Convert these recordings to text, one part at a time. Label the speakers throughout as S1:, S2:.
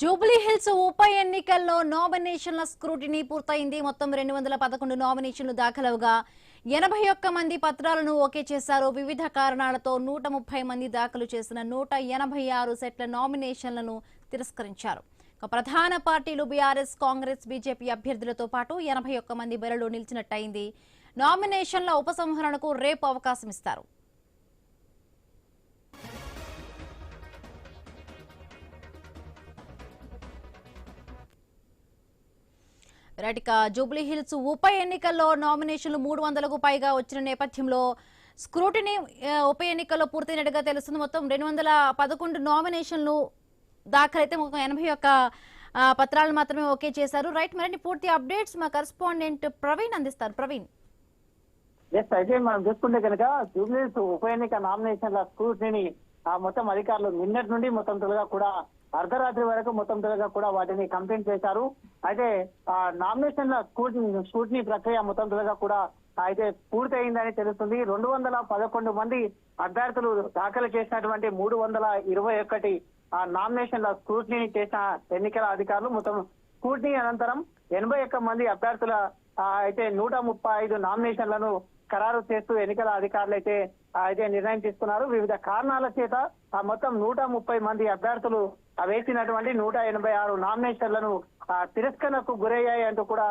S1: Jubilee hills ఉప ఎన్నికల్లో నామినేషన్ల స్క్రూటినీ పూర్తయింది. మొత్తం 211 నామినేషన్లు దాఖలవగా 81 మంది పత్రాలను ఓకే చేశారు. వివిధ కారణాలతో 130 మంది దాఖలు చేసిన 186 సెట్ల నామినేషన్లను తిరస్కరించారు. ప్రధాన పార్టీలు బీఆర్ఎస్, కాంగ్రెస్, బీజేపీ అభ్యర్థులతో పాటు 81 మంది బరిలో నిలిచినట్టయింది. నామినేషన్ల ఉపసంహరణకు రేపు అవకాశం ఇస్తారు. జూబ్లీ హిల్స్ ఉప ఎన్నికల్లో నామినేషన్లు 300కు పైగా వచ్చిన నేపథ్యంలో స్క్రూటినీ ఉప ఎన్నికల్లో పూర్తయినట్టుగా తెలుస్తుంది. మొత్తం 211 నామినేషన్లు దాఖలైతే మొత్తం 81 పత్రాలను మాత్రమే ఓకే చేశారు. రైట్, మరిన్ని పూర్తి అప్డేట్స్ మా కరెస్పాండెంట్ ప్రవీణ్ అందిస్తారు. ప్రవీణ్.
S2: అయితే మనం చూసుకుంటే కనుక జూబ్లీ హిల్స్ ఉప ఎన్నిక నామినేషన్ల స్క్రూటినీ మొత్తం అధికారులు నిన్నటి నుండి మొత్తం తొలగా కూడా అర్ధరాత్రి వరకు మొత్తం తొలగా కూడా వాటిని కంప్లైంట్ చేశారు. అయితే నామినేషన్ల స్క్రూటినీ ప్రక్రియ మొత్తం తొలగా కూడా అయితే పూర్తయిందని తెలుస్తుంది. 211 మంది అభ్యర్థులు దాఖలు చేసినటువంటి 321 నామినేషన్ల స్క్రూటినీ చేసిన ఎన్నికల అధికారులు మొత్తం స్క్రూటినీ అనంతరం 81 మంది అభ్యర్థుల అయితే 135 నామినేషన్లను ఖరారు చేస్తూ ఎన్నికల అధికారులు అయితే నిర్ణయం తీసుకున్నారు. వివిధ కారణాల చేత మొత్తం 130 మంది అభ్యర్థులు వేసినటువంటి 186 నామినేషన్లను తిరస్కరణకు గురయ్యాయి అంటూ కూడా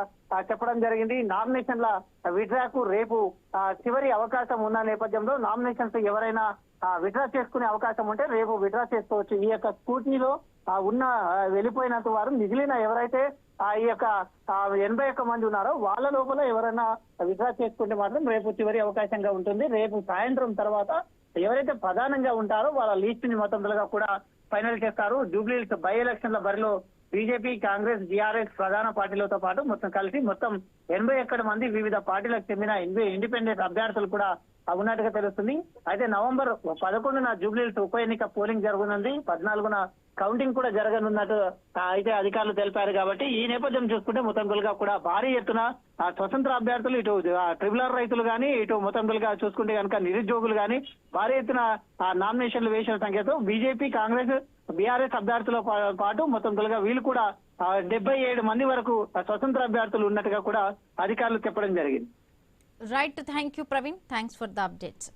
S2: చెప్పడం జరిగింది. నామినేషన్ల విడ్రాకు రేపు చివరి అవకాశం ఉన్న నేపథ్యంలో నామినేషన్స్ ఎవరైనా విడ్రా చేసుకునే అవకాశం ఉంటే రేపు విడ్రా చేసుకోవచ్చు. ఈ యొక్క స్క్రూటినీలో ఉన్న వెళ్ళిపోయినంత వారు మిగిలిన ఎవరైతే ఈ యొక్క 81 మంది ఉన్నారో వాళ్ళ లోపల ఎవరైనా విడ్రా చేసుకుంటే మాత్రం రేపు చివరి అవకాశంగా ఉంటుంది. రేపు సాయంత్రం తర్వాత ఎవరైతే ప్రధానంగా ఉంటారో వాళ్ళ లిస్ట్ ని మొత్తంగా కూడా ఫైనల్ చేస్తారు. జూబ్లీ హిల్స్ బై ఎలక్షన్ల బరిలో బీజేపీ, కాంగ్రెస్, బీఆర్ఎస్ ప్రధాన పార్టీలతో పాటు మొత్తం కలిసి మొత్తం 81 మంది వివిధ పార్టీలకు చెందిన ఇండిపెండెంట్ అభ్యర్థులు కూడా ఉన్నట్టుగా తెలుస్తుంది. అయితే నవంబర్ 11న జూబ్లీ హిల్స్ ఉప ఎన్నిక పోలింగ్ జరగనుంది. 14న కౌంటింగ్ కూడా జరగనున్నట్టు అయితే అధికారులు తెలిపారు. కాబట్టి ఈ నేపథ్యం చూసుకుంటే మొత్తంగా కూడా భారీ ఎత్తున స్వతంత్ర అభ్యర్థులు, ఇటు ట్రిబులర్ రైతులు కానీ, ఇటు మొత్తంగా చూసుకుంటే కనుక నిరుద్యోగులు కానీ భారీ ఎత్తున నామినేషన్లు వేసిన సంఖ్యతో బీజేపీ, కాంగ్రెస్, బీఆర్ఎస్ అభ్యర్థుల పాటు మొత్తంగా వీళ్ళు కూడా 77 మంది వరకు స్వతంత్ర అభ్యర్థులు ఉన్నట్టుగా కూడా అధికారులు చెప్పడం జరిగింది.
S1: Right, thank you Praveen, thanks for the updates.